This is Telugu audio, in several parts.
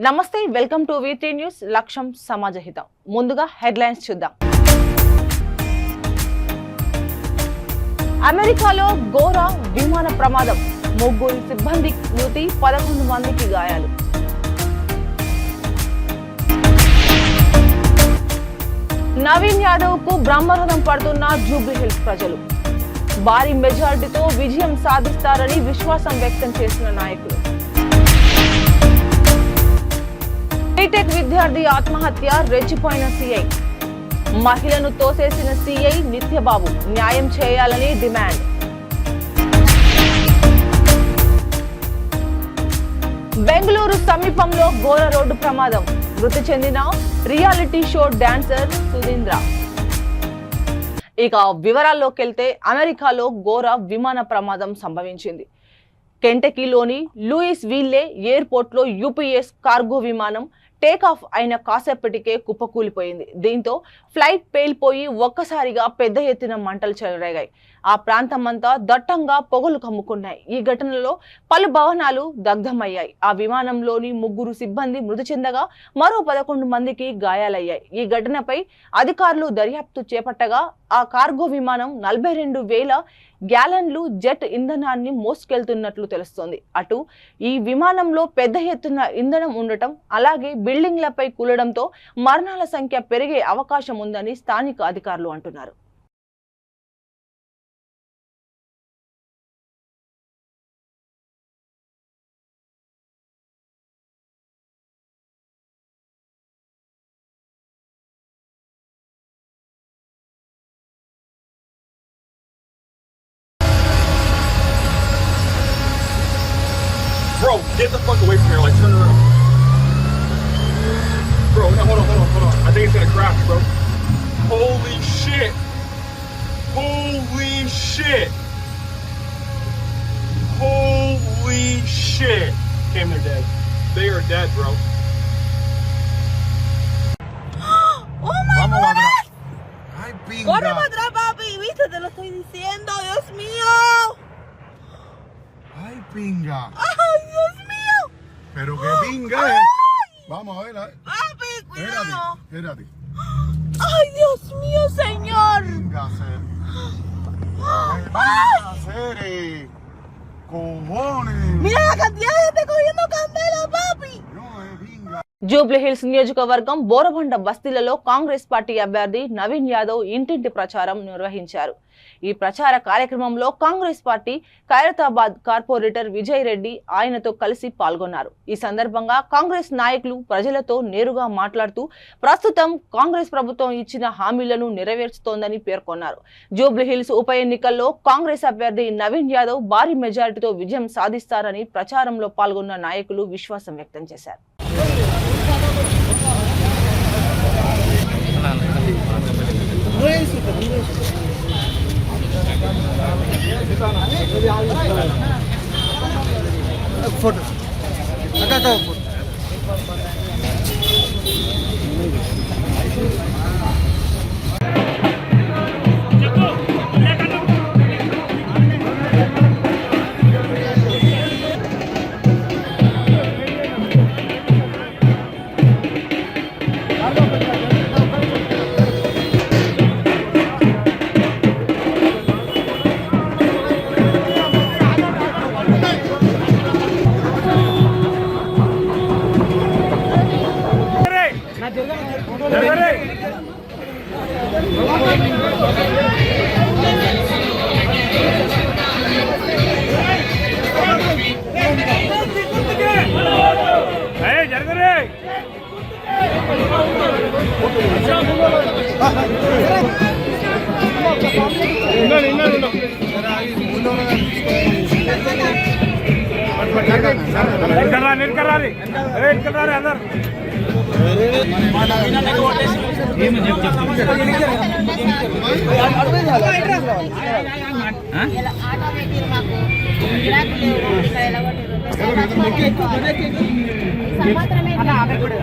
నమస్తే, వెల్కమ్ టు V3 న్యూస్. లక్ష్యం సమాజహితం. ముందుగా హెడ్లైన్స్ చూద్దాం. అమెరికాలో ఘోర విమాన ప్రమాదం, 3 సిబ్బంది మృతి, 11 మందికి గాయాలు. నవీన్ యాదవ్ కు బ్రహ్మరథం పడుతున్న జూబ్లీహిల్స్ ప్రజలు భారీ మెజారిటీతో విజయం సాధిస్తారని విశ్వాసం వ్యక్తం చేసిన నాయకులు. బీటెక్ విద్యార్థి ఆత్మహత్య, రెచ్చిపోయిన సీఐ. మహిళను తోసేసిన సీఐ నిత్యబాబు న్యాయం చేయాలని డిమాండ్. బెంగళూరు సమీపంలో ఘోర రోడ్డు ప్రమాదం, మృతి చెందిన రియాలిటీ షో డాన్సర్ సుధీంద్ర. ఇక వివరాల్లోకి వెళ్తే అమెరికాలో ఘోర విమాన ప్రమాదం సంభవించింది. కెంటకీలోని లూయిస్ వీల్లే ఎయిర్పోర్ట్లో యూపీఎస్ కార్గో విమానం టేకాఫ్ అయిన కాసేపటికే కుప్పకూలిపోయింది. దీంతో ఫ్లైట్ పేలిపోయి ఒక్కసారిగా పెద్ద ఎత్తున మంటలు చెలరేగాయి. ఆ ప్రాంతమంతా దట్టంగా పొగలు కమ్ముకున్నాయి. ఈ ఘటనలో పలు భవనాలు దగ్ధమయ్యాయి. ఆ విమానంలోని 3 సిబ్బంది మృతి చెందగా మరో 11 మందికి గాయాలయ్యాయి. ఈ ఘటనపై అధికారులు దర్యాప్తు చేపట్టగా ఆ కార్గో విమానం 42,000 గ్యాలన్లు జెట్ ఇంధనాన్ని మోసుకెళ్తున్నట్లు తెలుస్తోంది. అటు ఈ విమానంలో పెద్ద ఎత్తున ఇంధనం ఉండటం, అలాగే బిల్డింగ్లపై కూలడంతో మరణాల సంఖ్య పెరిగే అవకాశం ఉందని స్థానిక అధికారులు అంటున్నారు. Bro, get the fuck away from here, like turn around. Bro, no, hold on. I think it's gonna crash, bro. Holy shit. Holy shit. Holy shit. Cam, they're dead. They are dead, bro. ¡Oh my God! ¡Ay, pinga! ¡Corre para atrás, papi! ¿Viste? Te lo estoy diciendo, Dios mío. ¡Ay, pinga! ¡Ay, Dios mío! ¿Pero qué pinga ¡Ay! es? Vamos a ver. Papi, cuidado. Espérate. ¡Ay, Dios mío, señor! Pinga hacer. ¡Ay! Hacer, cojones. ¡Mira la cantidad de gente cogiendo candela, papi! No, pinga. Jubilee Hills నియోజకవర్గం బోరబండ బస్తీలలో కాంగ్రెస్ పార్టీ అభ్యర్థి నవీన్ యాదవ్ ఇంటింటి ప్రచారం నిర్వహించారు. ఈ ప్రచార కార్యక్రమంలో కాంగ్రెస్ పార్టీ ఖైరతాబాద్ కార్పొరేటర్ విజయ్ రెడ్డి ఆయనతో కలిసి పాల్గొన్నారు. ఈ సందర్భంగా కాంగ్రెస్ నాయకులు ప్రజలతో నేరుగా మాట్లాడుతూ ప్రస్తుతం కాంగ్రెస్ ప్రభుత్వం ఇచ్చిన హామీలను నెరవేర్చుతోందని పేర్కొన్నారు. జూబ్లీహిల్స్ ఉప ఎన్నికల్లో కాంగ్రెస్ అభ్యర్థి నవీన్ యాదవ్ భారీ మెజారిటీతో విజయం సాధిస్తారని ప్రచారంలో పాల్గొన్న నాయకులు విశ్వాసం వ్యక్తం చేశారు. Foto. Acá está foto.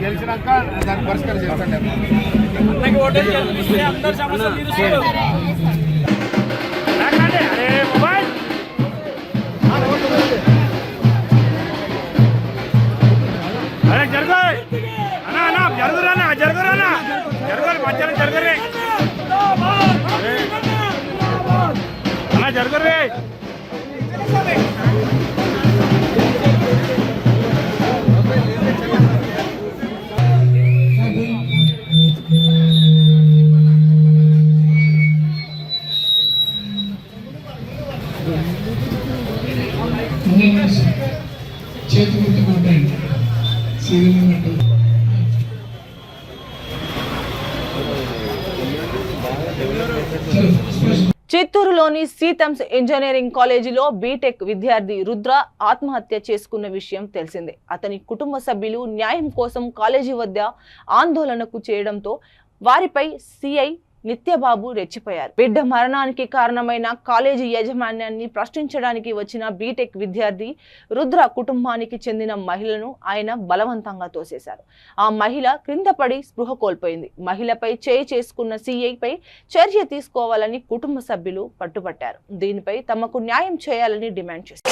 గెలిచినాక దాన్ని పరిష్కారం చేస్తాను. అరే జరగాలి చిత్తూరులోని సీతమ్స్ ఇంజనీరింగ్ కాలేజీలో బీటెక్ విద్యార్థి రుద్ర ఆత్మహత్య చేసుకున్న విషయం తెలిసిందే. అతని కుటుంబ సభ్యులు న్యాయం కోసం కాలేజీ వద్ద ఆందోళనకు చేయడంతో వారిపై సిఐ నిత్యబాబు రెచ్చిపోయారు. బిడ్డ మరణానికి కారణమైన కాలేజీ యాజమాన్యాన్ని ప్రశ్నించడానికి వచ్చిన బీటెక్ విద్యార్థి రుద్ర కుటుంబానికి చెందిన మహిళను ఆయన బలవంతంగా తోసేశారు. ఆ మహిళ క్రింద పడి స్పృహ కోల్పోయింది. మహిళపై చేయి చేసుకున్న సిఐపై చర్య తీసుకోవాలని కుటుంబ సభ్యులు పట్టుబట్టారు. దీనిపై తమకు న్యాయం చేయాలని డిమాండ్ చేశారు.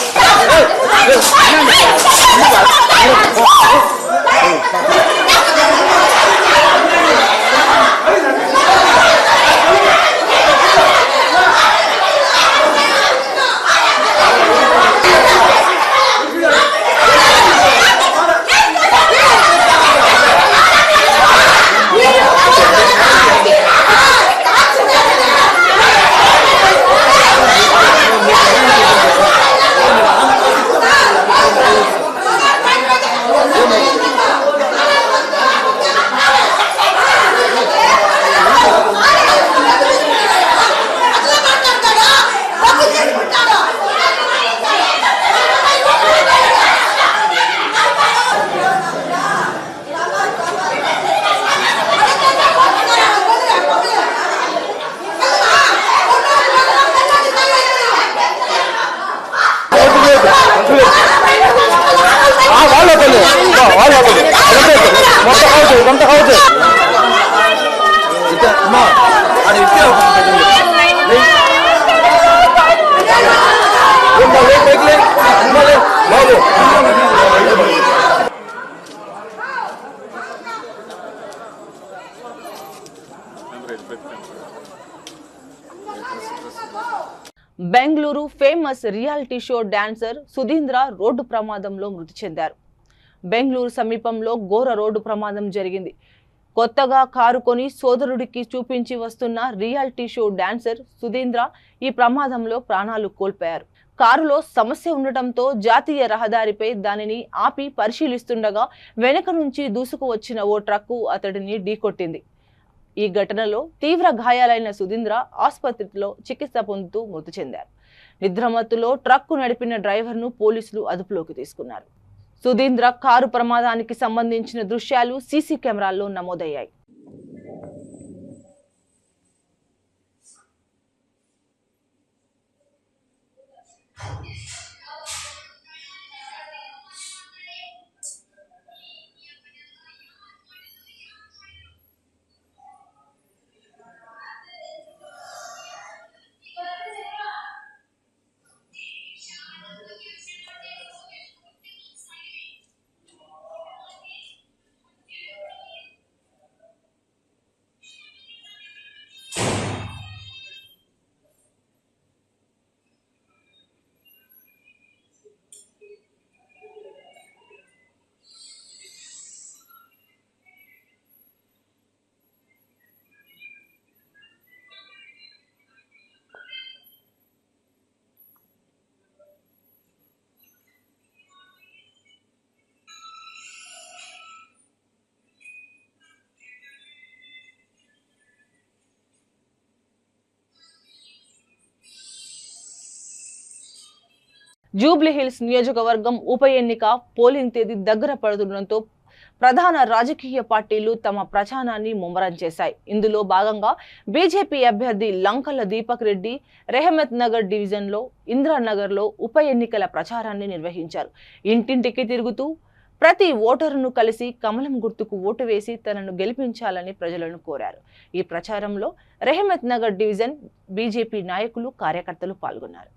Bengaluru famous reality show dancer Sudhindra road ప్రమాదంలో మృతి చెందారు. బెంగళూరు సమీపంలో ఘోర రోడ్డు ప్రమాదం జరిగింది. కొత్తగా కారు కొని సోదరుడికి చూపించి వస్తున్న రియాలిటీ షో డాన్సర్ సుధీంద్ర ఈ ప్రమాదంలో ప్రాణాలు కోల్పోయారు. కారులో సమస్య ఉండటంతో జాతీయ రహదారిపై దానిని ఆపి పరిశీలిస్తుండగా వెనక నుంచి దూసుకు వచ్చిన ఓ ట్రక్కు అతడిని ఢీకొట్టింది. ఈ ఘటనలో తీవ్ర గాయాలైన సుధీంద్ర ఆసుపత్రిలో చికిత్స పొందుతూ మృతి చెందారు. నిద్రమత్తులో ట్రక్కు నడిపిన డ్రైవర్ను పోలీసులు అదుపులోకి తీసుకున్నారు. సుధీంద్ర కారు ప్రమాదానికి సంబంధించిన దృశ్యాలు సీసీ కెమెరాల్లో నమోదయ్యాయి. జూబ్లీహిల్స్ నియోజకవర్గం ఉప ఎన్నిక పోలింగ్ తేదీ దగ్గర పడుతుండటంతో ప్రధాన రాజకీయ పార్టీలు తమ ప్రచారాన్ని ముమ్మరం చేశాయి. ఇందులో భాగంగా బీజేపీ అభ్యర్థి లంకల దీపక్ రెడ్డి రెహమత్ నగర్ డివిజన్లో ఇంద్రానగర్లో ఉప ఎన్నికల ప్రచారాన్ని నిర్వహించారు. ఇంటింటికి తిరుగుతూ ప్రతి ఓటరును కలిసి కమలం గుర్తుకు ఓటు వేసి తనను గెలిపించాలని ప్రజలను కోరారు. ఈ ప్రచారంలో రెహమత్ నగర్ డివిజన్ బీజేపీ నాయకులు కార్యకర్తలు పాల్గొన్నారు.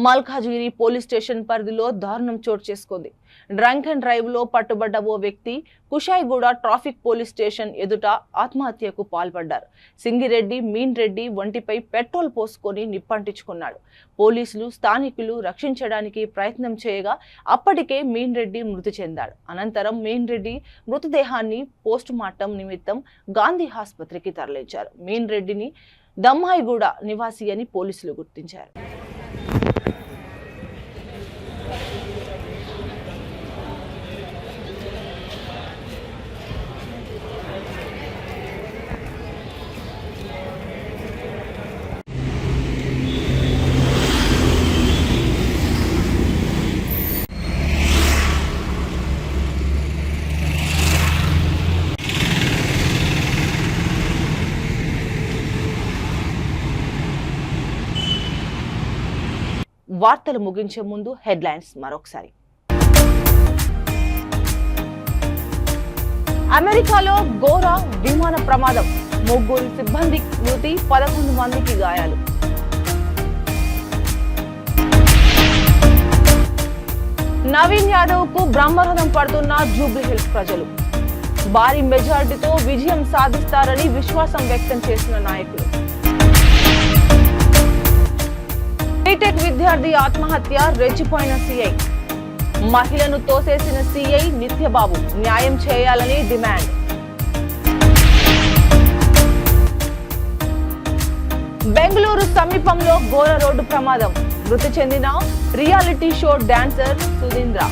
మల్కాజిగిరి పోలీస్ స్టేషన్ పరిధిలో దారుణం చోటు చేసుకుంది. డ్రంక్ అండ్ డ్రైవ్ లో పట్టుబడ్డ ఓ వ్యక్తి కుషాయిగూడ ట్రాఫిక్ పోలీస్ స్టేషన్ ఎదుట ఆత్మహత్యకు పాల్పడ్డారు. సింగిరెడ్డి మీన్ రెడ్డి ఒంటిపై పెట్రోల్ పోసుకొని నిప్పంటించుకున్నాడు. పోలీసులు స్థానికులు రక్షించడానికి ప్రయత్నం చేయగా అప్పటికే మీన్ రెడ్డి మృతి చెందాడు. అనంతరం మీన్ రెడ్డి మృతదేహాన్ని పోస్ట్ మార్టం నిమిత్తం గాంధీ ఆసుపత్రికి తరలించారు. మీన్ రెడ్డిని దమ్మాయిగూడ నివాసి అని పోలీసులు గుర్తించారు. వార్తలు ముగించే ముందు హెడ్లైన్స్ మరొకసారి. అమెరికాలో ఘోర విమాన ప్రమాదం, 3 సిబ్బంది మృతి, 11 మందికి గాయాలు. నవీన్ యాదవ్ కు బ్రహ్మరథం పడుతున్న జూబ్లీహిల్స్ ప్రజలు భారీ మెజార్టీతో విజయం సాధిస్తారని విశ్వాసం వ్యక్తం చేసిన నాయకులు. బీటెక్ విద్యార్థి ఆత్మహత్య, రెచ్చిపోయిన సీఐ. మహిళను తోసేసిన సీఐ నిత్యబాబు న్యాయం చేయాలని డిమాండ్. బెంగళూరు సమీపంలో ఘోర రోడ్డు ప్రమాదం, మృతి చెందిన రియాలిటీ షో డాన్సర్ సుధీంద్ర.